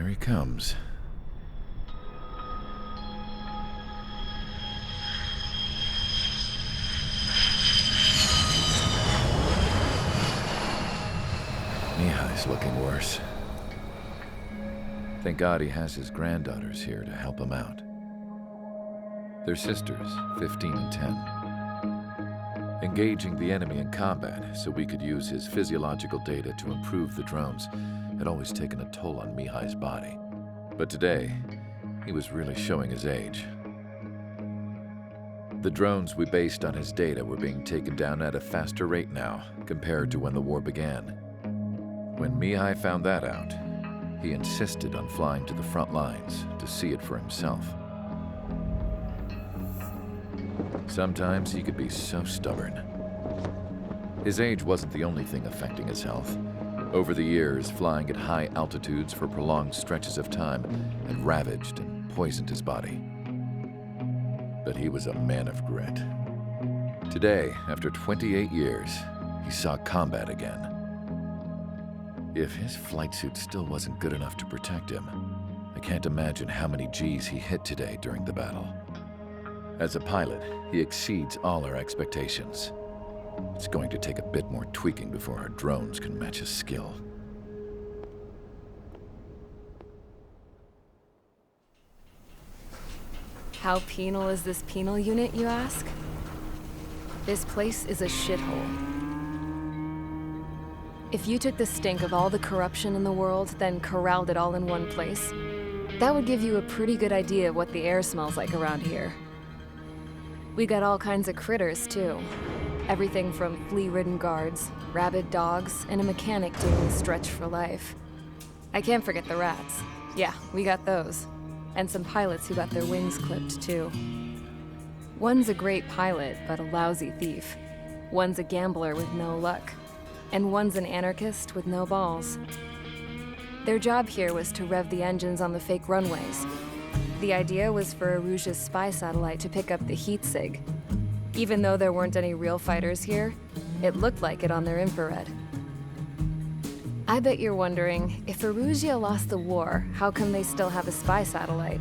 Here he comes. Mihai's looking worse. Thank God he has his granddaughters here to help him out. They're sisters, 15 and 10. Engaging the enemy in combat so we could use his physiological data to improve the drones had always taken a toll on Mihai's body. But today, he was really showing his age. The drones we based on his data were being taken down at a faster rate now compared to when the war began. When Mihai found that out, he insisted on flying to the front lines to see it for himself. Sometimes he could be so stubborn. His age wasn't the only thing affecting his health. Over the years, flying at high altitudes for prolonged stretches of time had ravaged and poisoned his body. But he was a man of grit. Today, after 28 years, he saw combat again. If his flight suit still wasn't good enough to protect him, I can't imagine how many Gs he hit today during the battle. As a pilot, he exceeds all our expectations. It's going to take a bit more tweaking before our drones can match his skill. How penal is this penal unit, you ask? This place is a shithole. If you took the stink of all the corruption in the world, then corralled it all in one place, that would give you a pretty good idea of what the air smells like around here. We got all kinds of critters, too. Everything from flea-ridden guards, rabid dogs, and a mechanic doing the stretch for life. I can't forget the rats. Yeah, we got those. And some pilots who got their wings clipped, too. One's a great pilot, but a lousy thief. One's a gambler with no luck. And one's an anarchist with no balls. Their job here was to rev the engines on the fake runways. The idea was for Aruja's spy satellite to pick up the heat sig. Even though there weren't any real fighters here, it looked like it on their infrared. I bet you're wondering, if Aruja lost the war, how come they still have a spy satellite?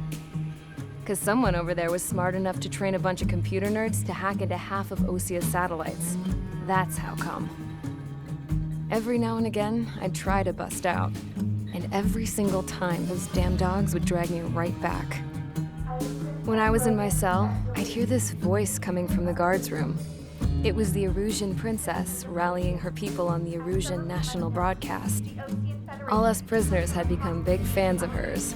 'Cause someone over there was smart enough to train a bunch of computer nerds to hack into half of Osia's satellites. That's how come. Every now and again, I'd try to bust out. And every single time, those damn dogs would drag me right back. When I was in my cell, I'd hear this voice coming from the guards room. It was the Erusian princess rallying her people on the Erusian national broadcast. All us prisoners had become big fans of hers.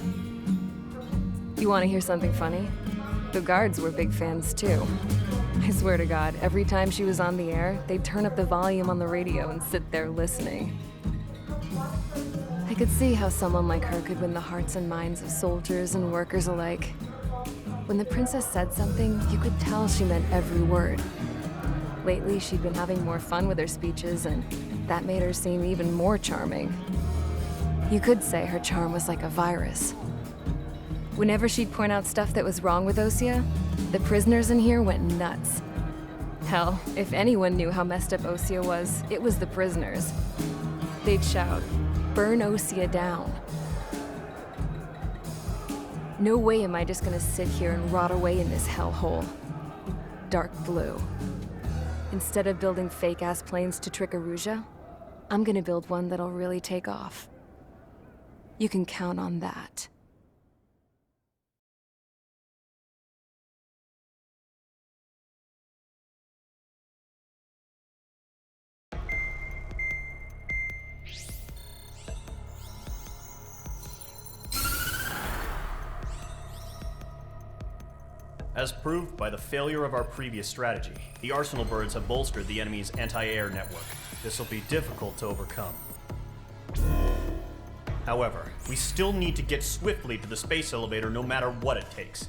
You want to hear something funny? The guards were big fans too. I swear to God, every time she was on the air, they'd turn up the volume on the radio and sit there listening. I could see how someone like her could win the hearts and minds of soldiers and workers alike. When the princess said something, you could tell she meant every word. Lately, she'd been having more fun with her speeches, and that made her seem even more charming. You could say her charm was like a virus. Whenever she'd point out stuff that was wrong with Osia, the prisoners in here went nuts. Hell, if anyone knew how messed up Osia was, it was the prisoners. They'd shout, "Burn Osia down." No way am I just gonna sit here and rot away in this hellhole. Dark blue. Instead of building fake-ass planes to trick Aruja, I'm gonna build one that'll really take off. You can count on that. As proved by the failure of our previous strategy, the Arsenal birds have bolstered the enemy's anti-air network. This will be difficult to overcome. However, we still need to get swiftly to the space elevator no matter what it takes.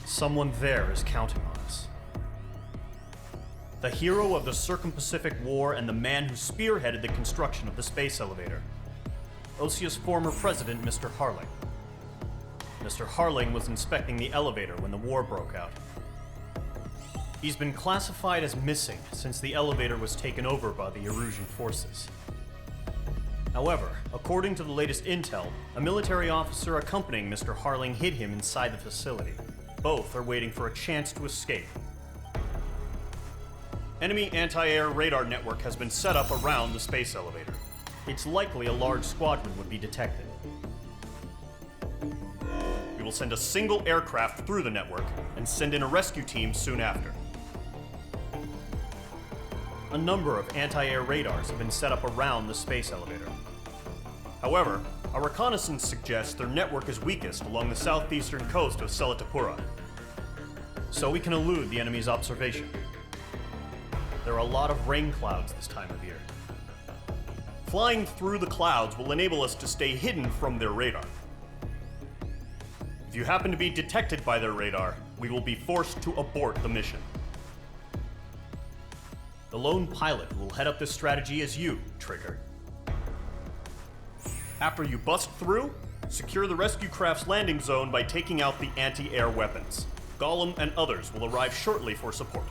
Someone there is counting on us. The hero of the Circum-Pacific War and the man who spearheaded the construction of the space elevator. Osia's former president, Mr. Harling. Mr. Harling was inspecting the elevator when the war broke out. He's been classified as missing since the elevator was taken over by the Erusian forces. However, according to the latest intel, a military officer accompanying Mr. Harling hid him inside the facility. Both are waiting for a chance to escape. Enemy anti-air radar network has been set up around the space elevator. It's likely a large squadron would be detected. We will send a single aircraft through the network and send in a rescue team soon after. A number of anti-air radars have been set up around the space elevator. However, our reconnaissance suggests their network is weakest along the southeastern coast of Selatapura, so we can elude the enemy's observation. There are a lot of rain clouds this time of year. Flying through the clouds will enable us to stay hidden from their radar. If you happen to be detected by their radar, we will be forced to abort the mission. The lone pilot who will head up this strategy is you, Trigger. After you bust through, secure the rescue craft's landing zone by taking out the anti-air weapons. Gollum and others will arrive shortly for support.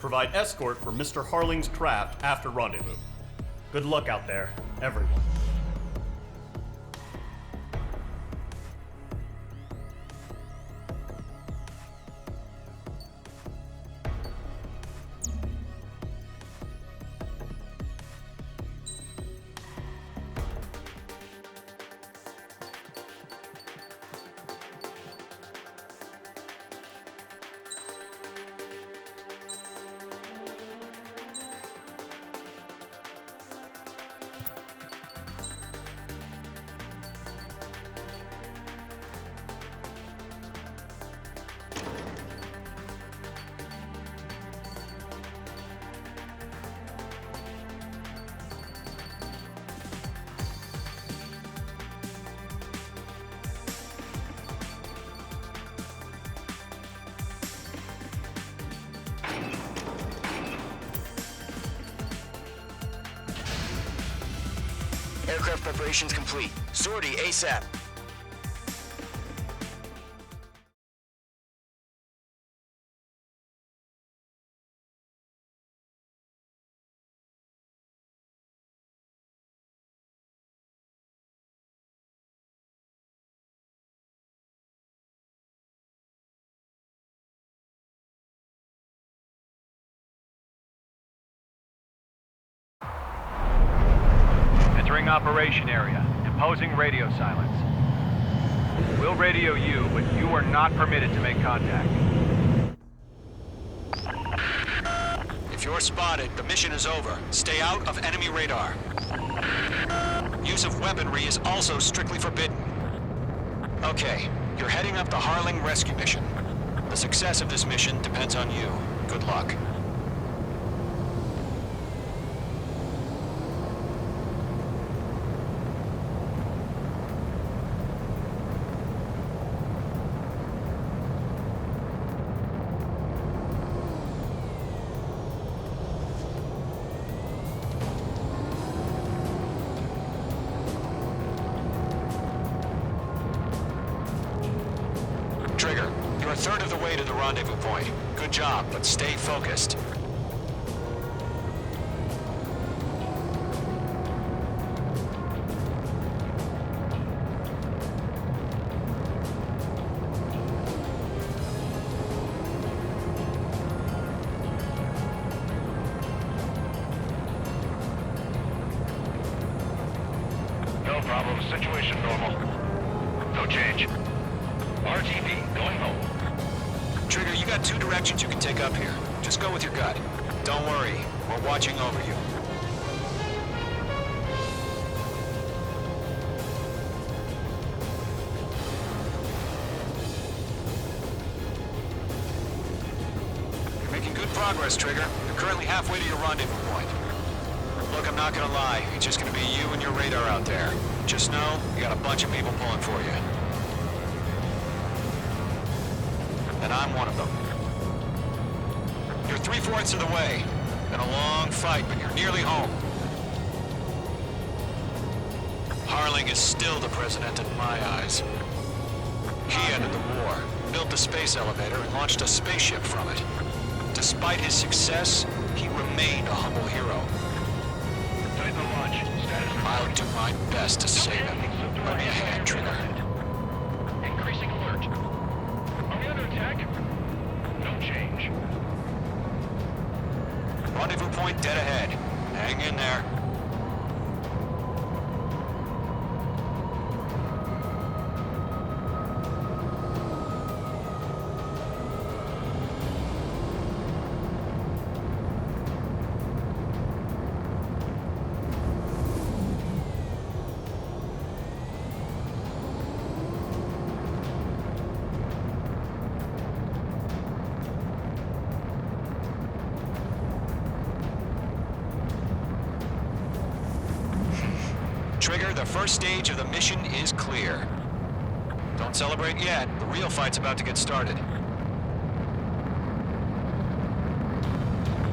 Provide escort for Mr. Harling's craft after rendezvous. Good luck out there, everyone. Aircraft preparations complete. Sortie ASAP. Entering operation area. Imposing radio silence. We'll radio you, but you are not permitted to make contact. If you're spotted, the mission is over. Stay out of enemy radar. Use of weaponry is also strictly forbidden. Okay, you're heading up the Harling rescue mission. The success of this mission depends on you. Good luck. Trigger, you're a third of the way to the rendezvous point. Good job, but stay focused. No problem. Situation normal. No change. RTV, going home. Trigger, you got two directions you can take up here. Just go with your gut. Don't worry, we're watching over you. You're making good progress, Trigger. You're currently halfway to your rendezvous point. Look, I'm not gonna lie. It's just gonna be you and your radar out there. Just know, you got a bunch of people pulling for you. And I'm one of them. You're 3/4 of the way. Been a long fight, but you're nearly home. Harling is still the president in my eyes. He ended the war, built the space elevator, and launched a spaceship from it. Despite his success, he remained a humble hero. Tighten the launch. I'll do my best to save him. Lend me a hand, Trigger. Increasing alert. Are we under attack? No change. Rendezvous point dead ahead. Hang in there. Trigger, the first stage of the mission is clear. Don't celebrate yet. The real fight's about to get started.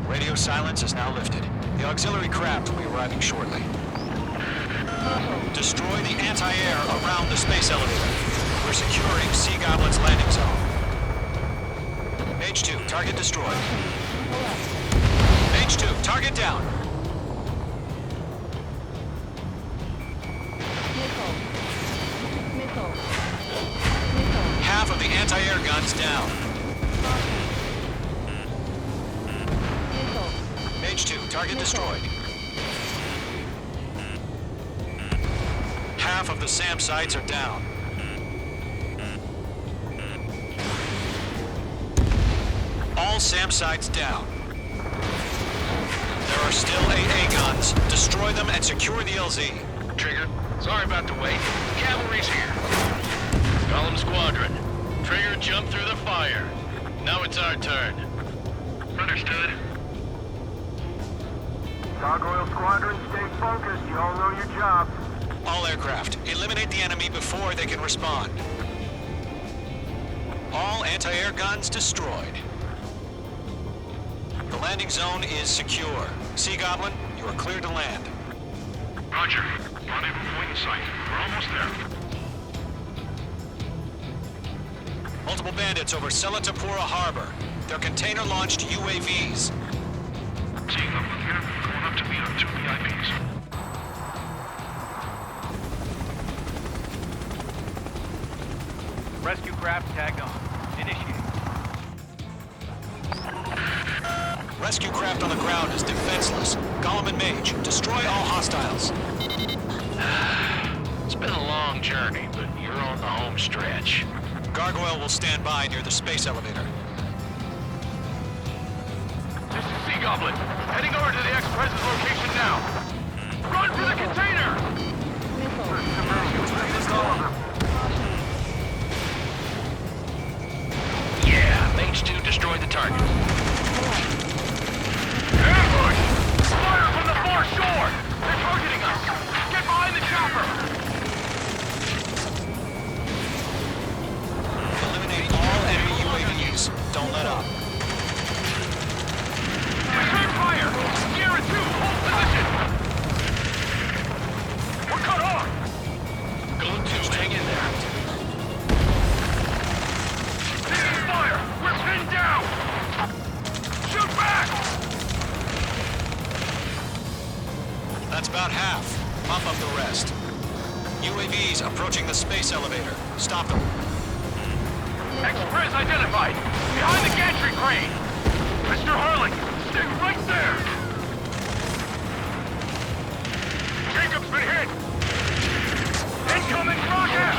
Radio silence is now lifted. The auxiliary craft will be arriving shortly. Destroy the anti-air around the space elevator. We're securing Sea Goblin's landing zone. H2, target destroyed. H2, target down. Half of the anti-air guns down. H2, target destroyed. Half of the SAM sites are down. All SAM sites down. There are still AA guns. Destroy them and secure the LZ. Trigger, sorry about the wait. Cavalry's here. Column Squadron. Trigger jumped through the fire. Now it's our turn. Understood. Gargoyle Squadron, stay focused. You all know your job. All aircraft, eliminate the enemy before they can respond. All anti-air guns destroyed. The landing zone is secure. Sea Goblin, you are cleared to land. Roger. Rendezvous point in sight. We're almost there. Multiple bandits over Selatapura Harbor. They're container-launched UAVs. Seeing them from here, going up to meet our 2 VIPs. Rescue craft tagged on. Initiate. Rescue craft on the ground is defenseless. Gollum and Mage, destroy all hostiles. It's been a long journey, but you're on the home stretch. Gargoyle will stand by near the space elevator. This is Sea Goblin. Heading over to the Ex-President's location now. Run for the container! Yeah, Mage 2 destroyed the target. Ambush! Fire from the far shore! They're targeting us! Get behind the chopper! Eliminate all enemy UAVs. Don't let up. Return fire! Sierra 2, hold position! We're cut off! Gold 2, hang in there. Taking fire! We're pinned down! Shoot back! That's about half. Mop up the rest. UAVs approaching the space elevator. Stop them. Ex-Pres identified! Behind the gantry crane! Mr. Harling, stay right there! Jacob's been hit! Incoming rocket!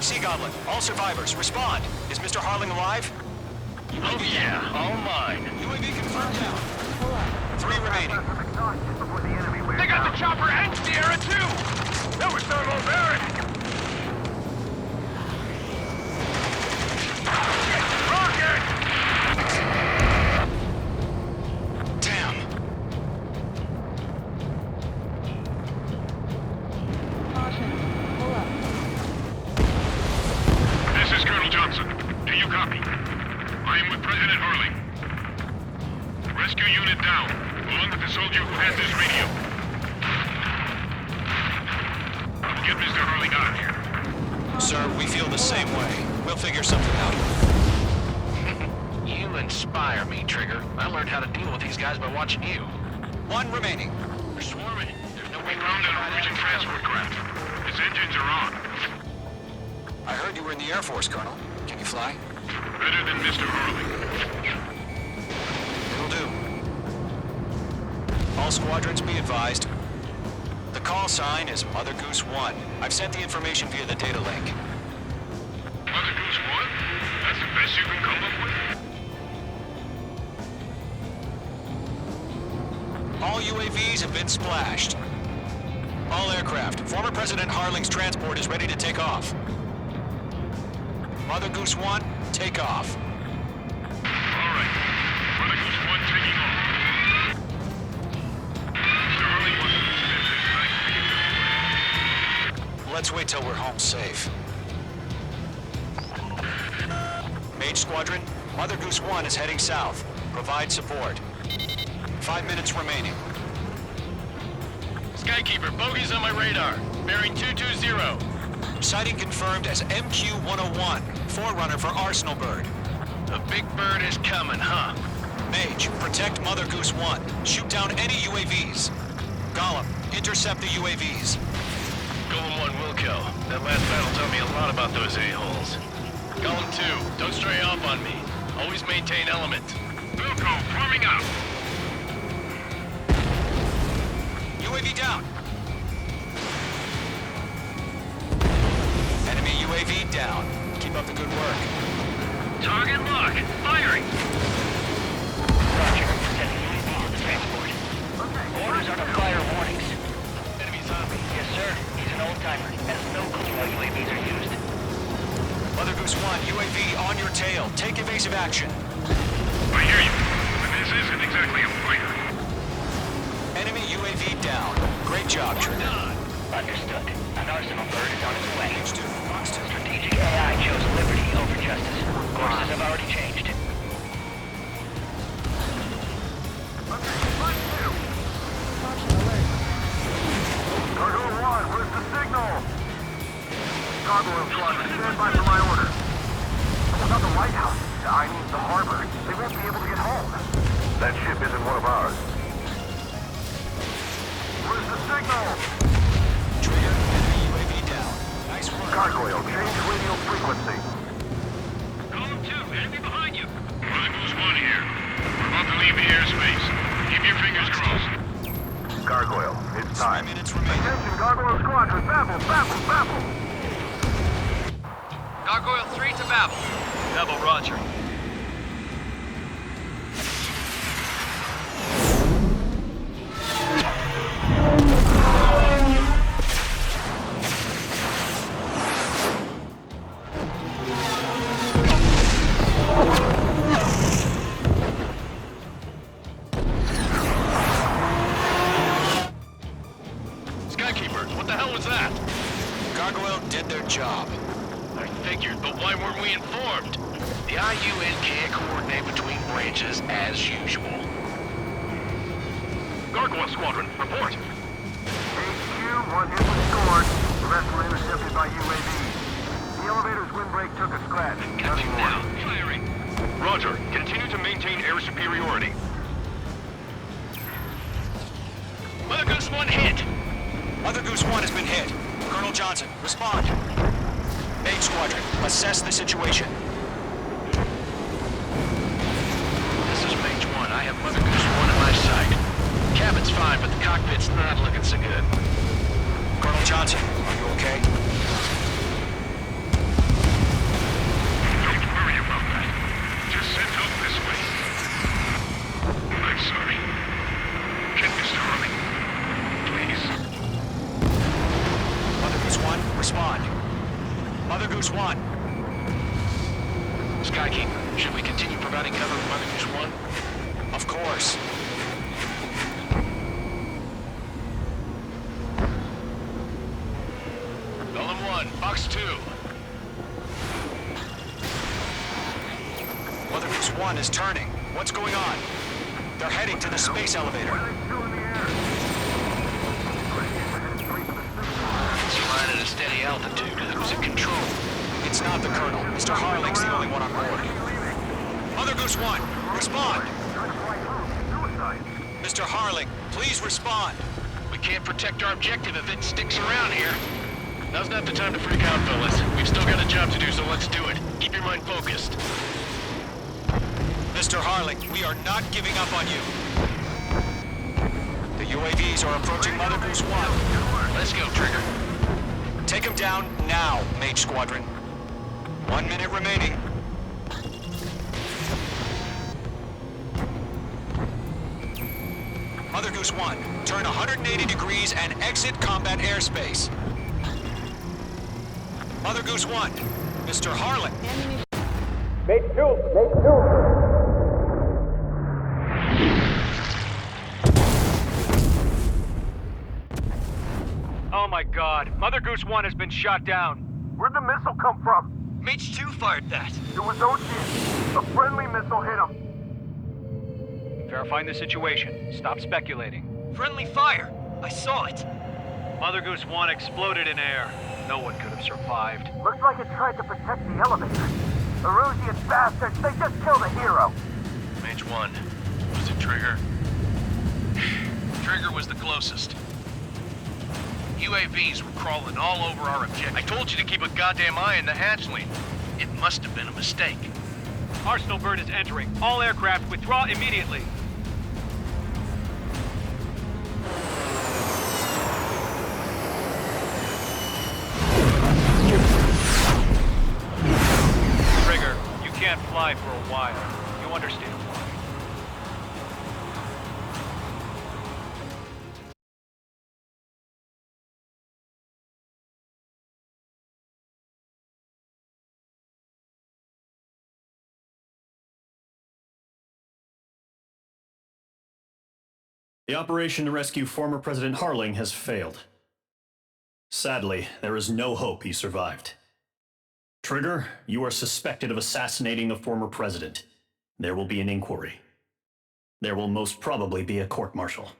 Sea Goblin, all survivors, respond. Is Mr. Harling alive? Oh yeah, all mine. UAV confirmed down. 3 remaining. They got the chopper and Sierra too! That was thermobaric! Rocket! Damn. This is Colonel Johnson. Do you copy? I am with President Harling. Rescue unit down, along with the soldier who has this radio. We'll get Mr. Harling out of here. Sir, we feel the same way. We'll figure something out. You and inspire me, Trigger. I learned how to deal with these guys by watching you. One remaining. They're swarming. There's no way We found a Norwegian transport craft. Its engines are on. I heard you were in the Air Force, Colonel. Can you fly? Better than Mr. Harling. It'll do. All squadrons be advised. The call sign is Mother Goose 1. I've sent the information via the data link. Mother Goose 1? That's the best you can come up with? All UAVs have been splashed. All aircraft. Former President Harling's transport is ready to take off. Mother Goose 1, take off. All right. Mother Goose 1 taking off. Mr. Harling wasn't expecting Let's wait till we're home safe. Mage Squadron, Mother Goose 1 is heading south. Provide support. 5 minutes remaining. Skykeeper, bogeys on my radar. Bearing 220. Sighting confirmed as MQ-101, forerunner for Arsenal Bird. The big bird is coming, huh? Mage, protect Mother Goose 1. Shoot down any UAVs. Gollum, intercept the UAVs. Golem 1 will kill. That last battle taught me a lot about those a-holes. Golem 2, don't stray off on me. Always maintain element. Wilco, forming up. UAV down. Enemy UAV down. Keep up the good work. Target lock. Firing. Roger. Sending UAV to the transport. Orders are to fire warnings. Enemies on me. Yes, sir. He's an old-timer. Has no clue how UAVs are used. Mother Goose 1, UAV on your tail. Take evasive action. I hear you. But this isn't exactly a fighter. Enemy UAV down. Great job, Trigger. Understood. An Arsenal bird is on its way. Mage 2, Fox 2. Strategic AI chose liberty over justice. Courses have already changed. Cargo 1, where's the signal? Cargo Squadron, stand by for my order. What about the lighthouse? I mean the harbor. They won't be able to get home. That ship isn't one of ours. Where's the signal? Trigger, enemy UAV down. Nice work. Gargoyle, change radio frequency. Column 2, enemy behind you. Mother Goose 1 here. We're about to leave the airspace. Keep your fingers crossed. Gargoyle, it's 3 time. minutes remaining. Attention, Gargoyle Squadron, babble, babble, babble! Gargoyle 3 to Babel. Babel, roger. Skykeeper, what the hell was that? Gargoyle did their job. I figured, but why weren't we informed? The IUN can't coordinate between branches as usual. Gargoyle Squadron, report. HQ, one hit was scored. The rest were intercepted by UAVs. The elevator's windbreak took a scratch. Coming now. Firing. Roger. Continue to maintain air superiority. Mother Goose 1 hit! Mother Goose 1 has been hit. Colonel Johnson, respond. Mage Squadron, assess the situation. This is Mage 1. I have Mother Goose 1 in my sight. Cabin's fine, but the cockpit's not looking so good. Colonel Johnson, are you okay? Don't worry about that. Just send help this way. I'm sorry. Get Mr. Harling. Please. Mother Goose 1, respond. Mother Goose 1. Skykeeper, should we continue providing cover for Mother Goose 1? Of course. Golem 1, Fox 2. Mother Goose 1 is turning. What's going on? They're heading to the space elevator. It's flying at a steady altitude. Who's in control? It's not the Colonel. Mr. Harling's the only one on board. Mother Goose Goose 1, respond! Trying to fly through. Suicide. Mr. Harling, please respond. We can't protect our objective if it sticks around here. Now's not the time to freak out, fellas. We've still got a job to do, so let's do it. Keep your mind focused. Mr. Harling, we are not giving up on you. The UAVs are approaching Mother Goose 1. Let's go, Trigger. Take them down now, Mage Squadron. 1 minute remaining. Mother Goose 1, turn 180 degrees and exit combat airspace. Mother Goose 1, Mr. Harling. Oh my god, Mother Goose 1 has been shot down. Where'd the missile come from? Mage 2 fired that. It was Ocean. A friendly missile hit him. Verifying the situation. Stop speculating. Friendly fire. I saw it. Mother Goose 1 exploded in air. No one could have survived. Looks like it tried to protect the elevator. Erusian bastards, they just killed a hero. Mage 1. Was it Trigger? Trigger was the closest. UAVs were crawling all over our objective. I told you to keep a goddamn eye in the hatchling. It must have been a mistake. Arsenal bird is entering. All aircraft withdraw immediately. Trigger, you can't fly for a while. You understand why. The operation to rescue former President Harling has failed. Sadly, there is no hope he survived. Trigger, you are suspected of assassinating the former president. There will be an inquiry. There will most probably be a court-martial.